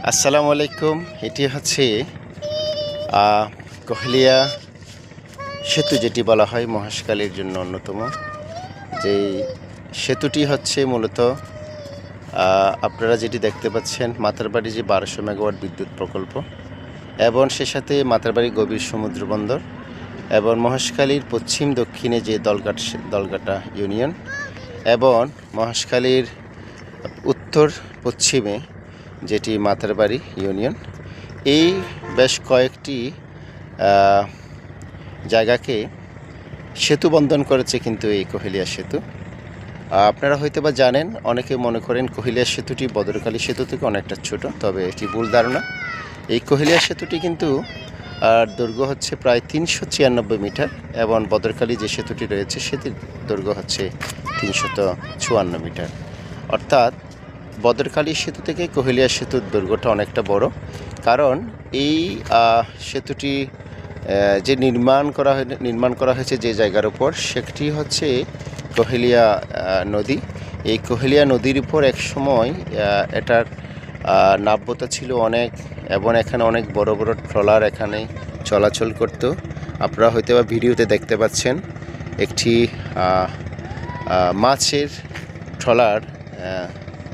আসসালামু আলাইকুম। এটি হচ্ছে কোহেলিয়া সেতু, যেটি বলা হয় মহেশখালীর জন্য অন্যতম। যেই সেতুটি হচ্ছে মূলত আপনারা যেটি দেখতে পাচ্ছেন, মাতারবাড়ি যে 1200 মেগাওয়াট বিদ্যুৎ প্রকল্প, এবং সে সাথে মাতারবাড়ি গভীর সমুদ্র বন্দর, এবং মহেশখালীর পশ্চিম দক্ষিণে যে দলগাটা ইউনিয়ন, এবং মহেশখালীর উত্তর পশ্চিমে যেটি মাতারবাড়ি ইউনিয়ন, এই বেশ কয়েকটি জায়গাকে সেতু বন্ধন করেছে কিন্তু এই কোহেলিয়া সেতু। আপনারা হয়তো বা জানেন, অনেকে মনে করেন কোহেলিয়া সেতুটি বদরকালী সেতু থেকে অনেকটা ছোট, তবে এটি ভুল ধারণা। এই কোহেলিয়া সেতুটি কিন্তু দৈর্ঘ্য হচ্ছে প্রায় 396 মিটার, এবং বদরকালী যে সেতুটি রয়েছে সেটির দৈর্ঘ্য হচ্ছে 354 মিটার। অর্থাৎ বদরকালী সেতু থেকে কোহেলিয়া সেতুর দৈর্ঘ্যটা অনেকটা বড়, কারণ এই সেতুটি যে নির্মাণ করা হয়েছে যে জায়গার উপর, সেটি হচ্ছে কোহেলিয়া নদী। এই কোহেলিয়া নদীর উপর এক সময় এটার নাব্যতা ছিল অনেক, এবং এখানে অনেক বড় বড় ট্রলার এখানে চলাচল করত। আপনারা হয়তো বা ভিডিওতে দেখতে পাচ্ছেন একটি মাছের ট্রলার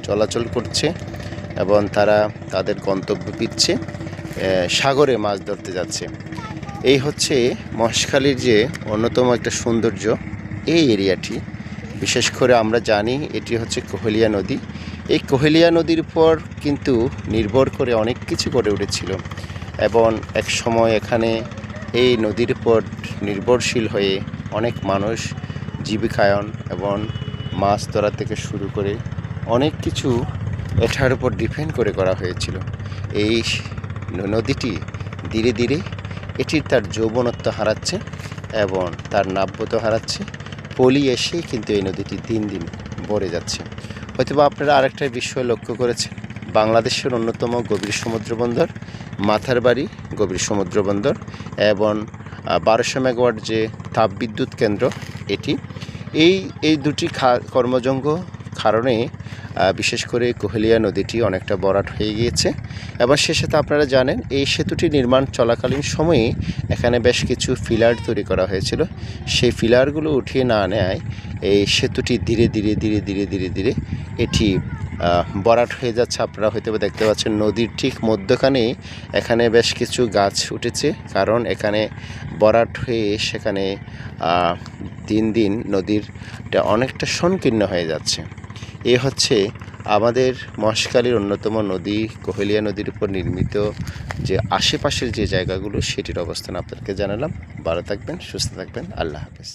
চলাচল করছে, এবং তারা তাদের গন্তব্য পিচ্ছে সাগরে মাছ ধরতে যাচ্ছে। এই হচ্ছে মহেশখালীর যে অন্যতম একটা সৌন্দর্য এই এরিয়াটি। বিশেষ করে আমরা জানি এটি হচ্ছে কোহেলিয়া নদী। এই কোহেলিয়া নদীর উপর কিন্তু নির্ভর করে অনেক কিছু গড়ে উঠেছিল, এবং এক সময় এখানে এই নদীর উপর নির্ভরশীল হয়ে অনেক মানুষ জীবিকায়ন এবং মাছ ধরা থেকে শুরু করে অনেক কিছু এটার উপর ডিপেন্ড করে করা হয়েছিল। এই নদীটি ধীরে ধীরে তার যৌবনত্ব হারাচ্ছে এবং তার নাব্যতা হারাচ্ছে। পলি এসে কিন্তু এই নদীটি দিন দিন ভরে যাচ্ছে। হয়তোবা আপনারা আরেকটা বিষয় লক্ষ্য করেছেন, বাংলাদেশের অন্যতম গভীর সমুদ্র বন্দর মাতারবাড়ি গভীর সমুদ্র বন্দর, এবং 1200 মেগাওয়াট যে তাপবিদ্যুৎ কেন্দ্র, এটি এই দুটি কর্মযজ্ঞ কারণে বিশেষ করে কোহেলিয়া নদীটি অনেকটা ভরাট হয়ে গিয়েছে। এবং সে সাথে আপনারা জানেন, এই সেতুটি নির্মাণ চলাকালীন সময়ে এখানে বেশ কিছু ফিলার তৈরি করা হয়েছিল। সেই ফিলারগুলো উঠিয়ে না নেয় এই সেতুটি ধীরে ধীরে ধীরে ধীরে ধীরে ধীরে এটি ভরাট হয়ে যাচ্ছে। আপনারা হয়তো দেখতে পাচ্ছেন নদীর ঠিক মধ্যখানে এখানে বেশ কিছু গাছ উঠেছে, কারণ এখানে ভরাট হয়ে সেখানে দিন দিন নদীরটা অনেকটা সংকীর্ণ হয়ে যাচ্ছে। এ হচ্ছে আমাদের মহেশখালীর অন্যতম নদী কোহেলিয়া নদীর উপর নির্মিত যে আশেপাশের যে জায়গাগুলো, সেটির অবস্থান আপনাদেরকে জানালাম। ভালো থাকবেন, সুস্থ থাকবেন, আল্লাহ হাফেজ।